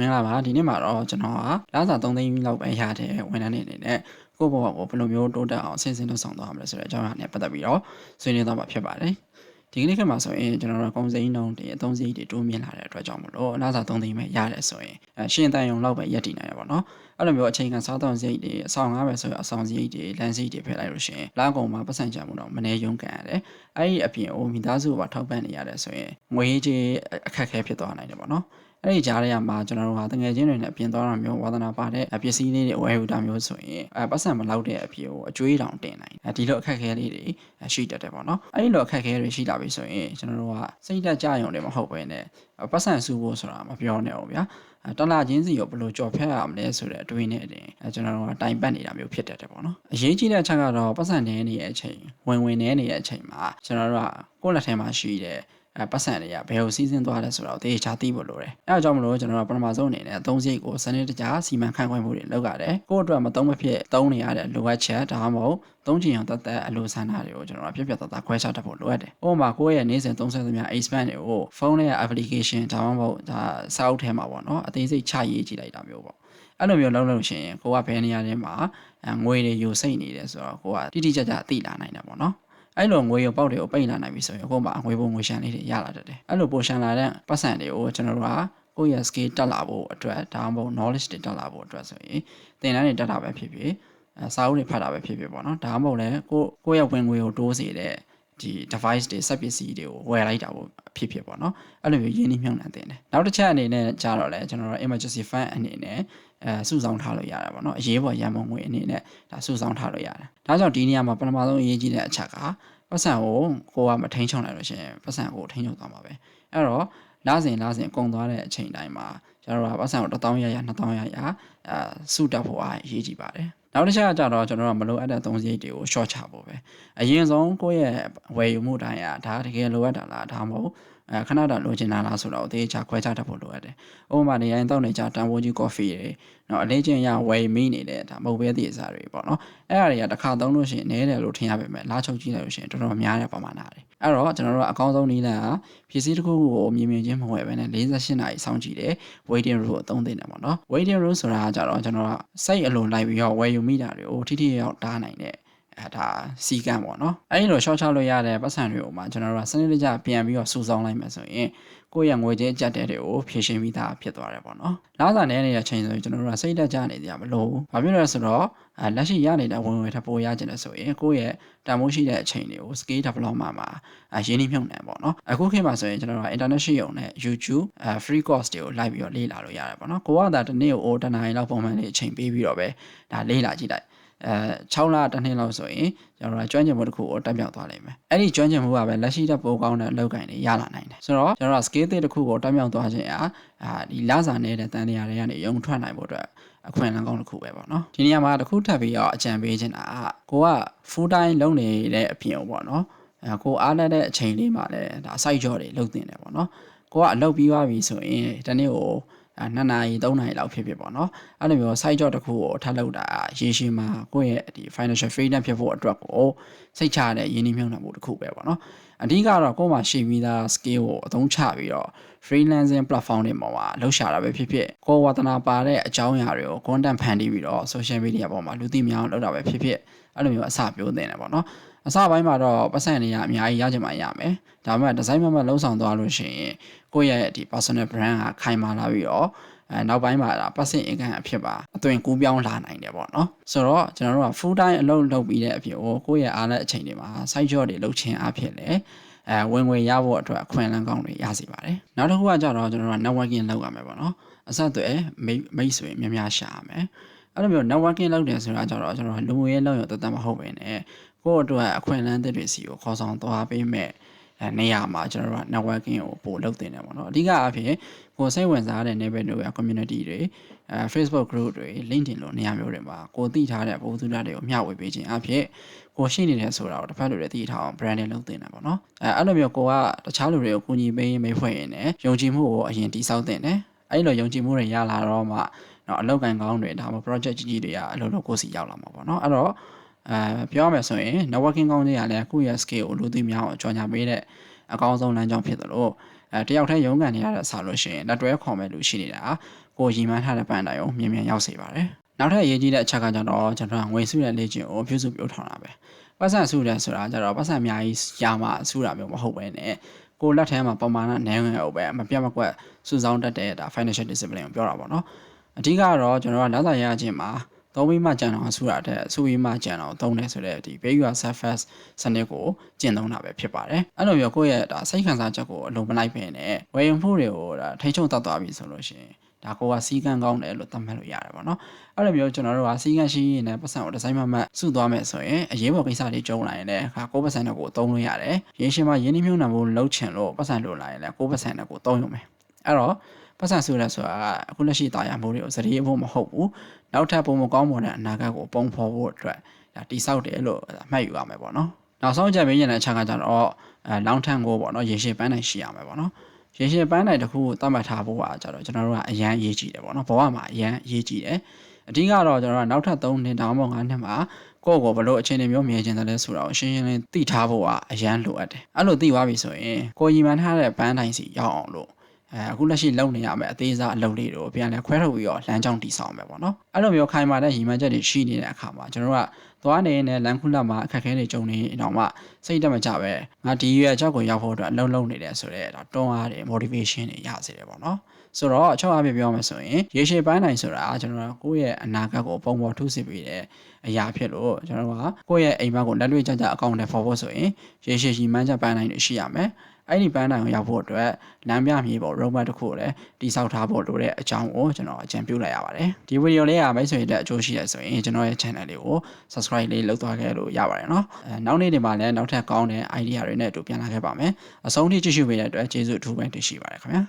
င်္ဂလာပါဒီနေ့မှာတော့ကျွန်တော်ကလစာ3သိန်းလောက်ပဲရတဲ့ဝန်ထမ်းတွေအနေနဲ့ကိုယ့်ဘဝကိုဘယ်လိုမျိုးတိုးတက်အောင်ဆင်လုပ်ဆောင်သွားရမလဲဆိုတဲ့အကြောင်းအရာနဲ့ပတ်သက်ပြီးတော့ဆွေးနွေးသွားမှာဖြစ်ပါတယ်ဒီကနေ့ခေတ်မှာဆိုရင်ကျွန်တော်တို့ကုန်စည်နှုန်းတွေအသုံးစရိတ်တွေတိုးမြင့်လာတဲ့အတွက်ကြောင့်မလို့လစာ3သိန်းပဲရတယ်ဆိုရင်ရှင်းတန်ရုံလောက်ပဲရပ်တည်နိုင်ရပါတော့အဲ့လိုမျိုးအချိန်ကစားတော့စရိတ်တွေအဆောင်ငါးပဲဆိုရင်အဆောင်စရိတ်တွေလမ်းစရိတ်တွေဖယ်လိုက်လို့ရှိရင်လကုန်မှာပတ်စံချမှုတော့မနေရုံကန်ရတယ်အဲ့ဒီအပြင်အိုမိသားစုကထောက်ပံ့နေရတယ်ဆိုရင်ငွေကြေးအခက်အခဲဖြစ်သွားနိုင်တယ်ပေါ့နော်အဲ့ဒီကြားထဲမှာကျွန်တော်တို့ဟာတငယ်ချင်းတွေနဲ့ပြင်သွားတာမျိုးဝါသနာပါတဲ့ပစ္စည်းလေးတွေဝယ်ယူတာမျိုးဆိုရင်ပတ်စံမလောက်တဲ့အဖြစ်ကိုအကျွေးတောင်တင်နိုင်ဒီလိုအခက်အခဲလေးတွေရှိတတ်တယ်ပေါ့နော်အဲ့ဒီလိုအခက်အခဲတွေရှိလာပြီဆိုရင်ကျွန်တော်တို့ကစိတ်တက်ကြရုံနဲ့မဟုတ်ဘဲနဲ့ပတ်စံစုဖို့ဆိုတာမပြောနဲ့အောင်ဗျာတလချင်းစီကိုဘယ်လိုကြော်ဖြတ်ရမလဲဆိုတဲ့အတွေးနဲ့တင်ကျွန်တော်တို့ကတိုင်ပတ်နေတာမျိုးဖြစ်တတ်တယ်ပေါ့နော်အရေးကြီးတဲ့အချက်ကတော့ပတ်စံနေနေတဲ့အချိန်ဝင်နေတဲ့အချိန်မှာကျွန်တော်တို့ကကိုယ့်လက်ထဲမှာရှိတဲ့ပတ်စံတွေကဘယ်လိုစီးဆင်းသွားလဲဆိုတော့တေချာသိဖို့လိုတယ်အဲအကြောင်းမလို့ကျွန်တော်တို့ပထမဆုံးအနေနဲ့သုံးစရိတ်ကိုစနစ်တကျစီမံခန့်ခွဲမှုတွေလုပ်ရတယ်ကိုယ့်အတွက်မသုံးမဖြစ်သုံးနေရတဲ့လိုအပ်ချက်ဒါမှမဟုတ်သုံးချင်အောင်တသက်အလိုဆန္ဒတွေကိုကျွန်တော်တို့ပြပြသားခွဲခြားတတ်ဖို့လိုအပ်တယ်ဥပမာကိုယ့်ရဲ့နေ့စဉ်သုံးစွဲသမျှ expand တွေကိုဖုန်းရဲ့ application ဒါမှမဟုတ်ဒါစာအုပ်ထဲမှာပေါ့နော်အသေးစိတ်ချရေးကြည့်လိုက်တာမျိုးပေါ့အဲ့လိုမျိုးလုပ်လို့ရှိရင်ကိုကဘယ်နေရာထဲမှာငွေတွေယူစိတ်နေတယ်ဆိုတော့ကိုကတိတိကျကျသိလာနိုင်တယ်ပေါ့နော်အဲ့လိုငွေရောပေါက်တွေကိုပိတ်လာနိုင်ပြီဆိုရင်အခုမှငွေပုံငွေရှမ်းလေးတွေရလာတတ်တယ်အဲ့လိုပိုရှမ်းလာတဲ့ပတ်စံတွေကိုကျွန်တော်တို့ကကိုယ့်ရဲ့ skill တက်လာဖို့အတွက်ဒါမှမဟုတ် knowledge တွေတက်လာဖို့အတွက်ဆိုရင်သင်တန်းတွေတက်တာပဲဖြစ်ဖြစ်စာအုပ်တွေဖတ်တာပဲဖြစ်ဖြစ်ပေါ့နော်ဒါမှမဟုတ်လည်းကိုယ့်ရဲ့ဝင်ငွေကိုတိုးစေတဲ့ဒီ device တွေစက်ပစ္စည်းတွေကိုဝယ်လိုက်တာပေါ့ဖြစ်ဖြစ်ပေါ့နော်အဲ့လိုမျိုးရင်းနှီးမြှုပ်နှံတင်တယ်နောက်တစ်ချက်အနေနဲ့ကြတော့လဲကျွန်တော်တို့ emergency fund အနေနဲ့စုဆောင်းထားလို့ရတယ်ပေါ့နော်အရေးပေါ်ရန်ပုံငွေအနေနဲ့ဒါစုဆောင်းထားလို့ရတယ်ဒါကြောင့်ဒီနေရာမှာပထမဆုံးအရေးကြီးတဲ့အချက်ကပတ်စံကိုကမထိန်ချုံနိုင်လို့ရှိရင်ပတ်စံကိုထိန်ချုံသွားမှာပဲအဲ့တော့လစဉ်ကုန်သွားတဲ့အချိန်တိုင်းမှာကျွန်တော်တို့ကပတ်စံကို1000ရ2000ရစုတက်ဖို့အားအရေးကြီးပါတယ်နောက်တစ်ချက်ကကြတော့ကျွန်တော်တို့ကမလိုအပ်တဲ့သုံးစရိတ်တွေကို short ချဖို့ပဲအရင်ဆုံးကိုယ့်ရဲ့ဝယ်ယူမှုတိုင်းဒါတကယ်လိုအပ်တာလားဒါမှမဟုတ်ခဏတော့လိုချင်တာလားဆိုတော့တေးချခွဲခြားတတ်ဖို့လိုအပ်တယ်ဥပမာနေရင်တောက်နေကြတန်ဖိုးကြီး coffee တွေနော်အလေးချင်းရဝယ်မိနေတဲ့ဒါမဟုတ်ပဲသည့်အစားတွေပေါ့နော်အဲ့အရာတွေကတစ်ခါသုံးလို့ရှိရင်နည်းတယ်လို့ထင်ရပေမဲ့လားချုပ်ကြည့်လိုက်လို့ရှိရင်တော်တော်များတဲ့ပမာဏတွေအဲ့တော့ကျွန်တော်တို့ကအကောင်းဆုံးနည်းလမ်းကပစ္စည်းတစ်ခုကိုမြင်ချင်းမဝယ်ပဲနဲ့48နာရီစောင့်ကြည့်တယ် waiting room ကိုအသုံးသင့်တယ်ပေါ့နော် waiting room ဆိုတာကကြတော့ကျွန်တော်ကစိတ်အလိုလိုက်ပြီးတော့ဝယ်ယူမိတာတွေကိုထိထိရောက်တားနိုင်တဲ့ဒါစီကံပေါ့နော်အဲ့ဒီလိုရှော့ချလို့ရတဲ့ပတ်စံတွေကိုမှကျွန်တော်တို့ကစနစ်တကျပြန်ပြီးတော့စုဆောင်းလိုက်မယ်ဆိုရင်ကိုယ့်ရဲ့ငွေကြေးအကျပ်တဲတွေကိုဖြည့်ရှင်းပြီးသားဖြစ်သွားတယ်ပေါ့နော်လစာနဲ့နေတဲ့ချိန်ဆိုရင်ကျွန်တော်တို့ကစိတ်တက်ကြနေကြမလို့ဘာဖြစ်လဲဆိုတော့လက်ရှိရနေတဲ့ဝင်ငွေထပ်ပိုရကျင်တယ်ဆိုရင်ကိုယ့်ရဲ့တန်ဖိုးရှိတဲ့အချိန်တွေကို skill development မှာရင်းနှီးမြှုပ်နှံပေါ့နော်အခုခေတ်မှာဆိုရင်ကျွန်တော်တို့က internet ရှိုံနဲ့ YouTube free course တွေကိုလိုက်ပြီးတော့လေ့လာလို့ရတယ်ပေါ့နော်ကိုကဒါတစ်နေ့ကိုတနားရီလောက်ပုံမှန်လေးအချိန်ပေးပြီးတော့ပဲဒါလေ့လာကြည့်လိုက်6လတစ်နှစ်လောက်ဆိုရင်ကျွန်တော်တို့ကျွမ်းကျင်မှုတစ်ခုကိုတက်မြောက်သွားလိမ့်မယ်အဲ့ဒီကျွမ်းကျင်မှုကပဲလက်ရှိတက်ပိုကောင်းတဲ့အလုပ်ကိုင်တွေရလာနိုင်တယ်ဆိုတော့ကျွန်တော်တို့ skill တစ်ခုကိုတက်မြောက်သွားခြင်းဒီလစာနေတဲ့တန်တရားတွေကနေရုံထွက်နိုင်ဖို့အတွက်အခွင့်အလမ်းကောင်းတစ်ခုပဲပေါ့နော်ဒီနေရာမှာတစ်ခုထပ်ပြီးတော့အကြံပေးခြင်းတာကိုက full time လုပ်နေတဲ့အပြင်ပေါ့နော်ကိုအားလက်တဲ့အချိန်လေးမှာလည်းဒါ side job တွေလုပ်တင်တယ်ပေါ့နော်ကိုကအလုပ်ပြီးသွားပြီဆိုရင်ဒီနေ့ကို2နာရီ3နာရီလောက်ဖြစ်ဖြစ်ပေါ့နော်အဲ့လိုမျိုး side job တစ်ခုကိုထပ်လုပ်တာရေရှည်မှာကိုယ့်ရဲ့ဒီ financial freedom ဖြစ်ဖို့အတွက်ကိုစိတ်ချတဲ့ရင်းနှီးမြှုပ်နှံမှုတစ်ခုပဲပေါ့နော်အဓိကတော့ကိုယ်မှာရှိပြီးသား skill ကိုအသုံးချပြီးတော့ freelancing platform တွေပေါ်မှာလှုပ်ရှားတာပဲဖြစ်ဖြစ်ကိုယ်ဝါသနာပါတဲ့အကြောင်းအရာတွေကို content ဖန်တီးပြီးတော့ social media ပေါ်မှာလူသိများအောင်လုပ်တာပဲဖြစ်ဖြစ်အဲ့လိုမျိုးအစပြောသင်တယ်ပေါ့နော်အစပိုင်းမှာတော့ပတ်စံတွေကအများကြီးရချင်မှရမယ်ဒါပေမဲ့ဒီဇိုင်းမလုံးဆောင်သွားလို့ရှိရင်ကိုယ့်ရဲ့ဒီ personal brand ကခိုင်မာလာပြီးတော့နောက်ပိုင်းမှာဒါ passive income အဖြစ်ပါအသွင်ကူးပြောင်းလာနိုင်တယ်ပေါ့နော်ဆိုတော့ကျွန်တော်တို့က full time အလုပ်လုပ်ပြီးတဲ့အဖြစ်ကိုယ့်ရဲ့အားလက်အချိန်တွေမှာ side job တွေလုပ်ခြင်းအဖြစ်လေဝင်ငွေရဖို့အတွက်အခွင့်အလမ်းကောင်းတွေရစေပါတယ်နောက်တစ်ခုကကြတော့ကျွန်တော်တို့က networking လုပ်ရမယ်ပေါ့နော်အဆက်အသွယ်မိတ်ဆွေများများရှာရမယ်အဲ့လိုမျိုး networking လုပ်တယ်ဆိုတာကြတော့ကျွန်တော်လူငွေရေးလုပ်ရတတ်မဟုတ်ပဲနဲ့ကိုယ့်အတွက်အခွင့်အလမ်းတွေစီကိုခေါ်ဆောင်သွားပေးမဲ့နေရာမှာကျွန်တော်တို့က networking ကိုပို့လုပ်တင်တယ်ပေါ့နော်အဓိကအဖြစ်ကိုစိတ်ဝင်စားတဲ့ neighbor တွေ community တွေFacebook group တွေ LinkedIn လိုနေရာမျိုးတွေမှာကိုသိထားတဲ့ဗဟုသုတတွေကိုမျှဝေပေးခြင်းအဖြစ်ကိုရှိနေတယ်ဆိုတာကိုတစ်ဖက်လူတွေသိထားအောင် branding လုပ်တင်တယ်ပေါ့နော်အဲ့လိုမျိုးကိုကတခြားလူတွေကိုကူညီပေးမိတ်ဖွဲ့ရင်လည်းယုံကြည်မှုကိုအရင်တည်ဆောက်တင်တယ်အဲ့လိုယုံကြည်မှုတွေရလာတော့မှတော့အလုပ်ကိုင်ကောင်းတွေဒါမှ project ကြီးကြီးတွေကအလုပ်လုပ်ကိုစီရောက်လာမှာပေါ့နော်အဲ့တော့ပြောရမယ်ဆိုရင် networking ကောင်းခြင်းကလည်းကိုယ့်ရဲ့ skill ကိုလူသိများအောင်ကြော်ညာပေးတဲ့အကောင်းဆုံးလမ်းကြောင်းဖြစ်တယ်လို့တယောက်တည်းရုန်းကန်နေရတဲ့အစားလို့ရှိရင်လက်တွဲခေါ်မဲ့လူရှိနေတာ ကိုရီမှန်းထားတဲ့ပန်းတိုင်ကိုမြင်မြန်ရောက်စေပါတယ်နောက်ထပ်အရေးကြီးတဲ့အချက်ကကျတော့ကျွန်တော်ငွေစုတဲ့လေ့ကျင့်ကိုပြုစုပြောထောင်တာပဲပတ်စံစုတယ်ဆိုတာကျတော့ပတ်စံအများကြီးရမှစုတာမျိုးမဟုတ်ပဲနဲ့ကိုလက်ထဲမှာပမာဏနည်းငယ်ဟုတ်ပဲမပြတ်မကွက်စုဆောင်းတတ်တဲ့ဒါ financial discipline ကိုပြောတာပေါ့နော်အဓိကတော့ကျွန်တော်ကနောက်သာရခြင်းမှာသုံးပြီးမှကြံတော်စုတာတဲ့စုပြီးမှကြံတော်သုံးတယ်ဆိုတဲ့ဒီ pay your surface စနစ်ကိုကျင့်သုံးတာပဲဖြစ်ပါတယ်အဲ့လိုမျိုးကိုယ့်ရဲ့ဒါစိတ်ခံစားချက်ကိုအလုံးမလိုက်ပဲနဲ့ဝယ်ယူမှုတွေကိုဒါထိချုံတတ်သွားပြီဆိုလို့ရှိရင်ဒါကိုကစီကံကောင်းတယ်လို့သတ်မှတ်လို့ရတယ်ပေါ့နော်အဲ့လိုမျိုးကျွန်တော်တို့ကစီကံရှိရင်းနဲ့ပတ်စံကိုဒီဇိုင်းမှတ်စုသွားမယ်ဆိုရင်အရေးပေါ်ကိစ္စတွေကြုံလာရင်လည်း9%နဲ့ကိုသုံးလို့ရတယ်ရင်းရှင်းမှရင်းနှီးမြှုပ်နှံမှုလုပ်ချင်လို့ပတ်စံလိုလာရင်လည်း9%နဲ့ကိုသုံးရုံပဲအဲ့တော့ပတ်စံစုရဲဆိုတာကအခုလက်ရှိတာယာမှုတွေကိုစရိအဖို့မဟုတ်ဘူးနောက်ထပ်ပုံမကောင်းမွန်တဲ့အနာဂတ်ကိုပုံဖော်ဖို့အတွက်ဒါတိဆောက်တယ်လို့မှတ်ယူရမယ်ပေါ့နော်နောက်ဆုံးချက်ပေးရတဲ့အချက်ကကျတော့long term ကိုပေါ့နော်ရေရှည်ပန်းနိုင်ရှိရမယ်ပေါ့နော်ရေရှည်ပန်းနိုင်တစ်ခုကိုသတ်မှတ်ထားဖို့ကကျတော့ကျွန်တော်တို့ကအရန်ရေးကြည့်တယ်ပေါ့နော်ဘဝမှာအရန်ရေးကြည့်တယ်အဓိကတော့ကျွန်တော်တို့ကနောက်ထပ်3နှစ်တောင်မှ5နှစ်မှာကိုယ့်ကိုဘလို့အခြေအနေမျိုးမြင်ချင်တယ်လဲဆိုတာကိုရှင်းရှင်းလင်းသိထားဖို့ကအရန်လိုအပ်တယ်အဲ့လိုသိသွားပြီဆိုရင်ကိုယ်ရည်မှန်းထားတဲ့ပန်းတိုင်းစီရောက်အောင်လို့အခုလက်ရှိလုပ်နေရမယ်အသေးစားအလုပ်လေးတွေကိုပြန်လဲခွဲထုတ်ပြီးတော့လမ်းကြောင်းတည်ဆောက်မယ်ပေါ့နော်အဲ့လိုမျိုးခိုင်မာတဲ့ရည်မှန်းချက်တွေရှိနေတဲ့အခါမှာကျွန်တော်တို့ကသွားနေနဲ့လမ်းခုလက်မှာအခက်အခဲတွေကြုံနေအောင်မှစိတ်တက်မကြပဲငါဒီရွယ်အကြောက်ကိုရောက်ဖို့အတွက်အလုံးလုံးနေတယ်ဆိုတော့ဒါတွန်းအားတွေ motivation တွေရစေတယ်ပေါ့နော်ဆိုတော့အချောက်အပြည့်ပြောမယ်ဆိုရင်ရေရှည်ပိုင်းနိုင်ဆိုတာကျွန်တော်တို့ကိုယ့်ရဲ့အနာဂတ်ကိုပုံပေါ်ထုစစ်ပြီးတဲ့အရာဖြစ်လို့ကျွန်တော်တို့ကကိုယ့်ရဲ့အိမ်မက်ကိုလက်တွေ့ကြကြအကောင့်နဲ့ဖော်ဖို့ဆိုရင်ရေရှည်ရည်မှန်းချက်ပိုင်းနိုင်တွေရှိရမယ်အဲ့ဒီပန်းတိုင်ကိုရောက်ဖို့အတွက်လမ်းပြမြေပေါ် roadmap တစ်ခုကိုလည်းတိစောက်ထားဖို့လိုတဲ့အကြောင်းကိုကျွန်တော်အကြံပြုလိုက်ရပါတယ်ဒီဗီဒီယိုလေးကမိတ်ဆွေတွေအကျိုးရှိတယ်ဆိုရင်ကျွန်တော်ရဲ့ channel လေးကို subscribe လေးလုပ်သွားခဲ့လို့ရပါတယ်เนาะနောက်နေ့တွေမှာလည်းနောက်ထပ်ကောင်းတဲ့ idea တွေနဲ့အတူပြန်လာခဲ့ပါမယ်အဆုံးထိကြည့်ရှုပေးတဲ့အတွက်ကျေးဇူးအထူးပဲတင်ရှိပါတယ်ခင်ဗျာ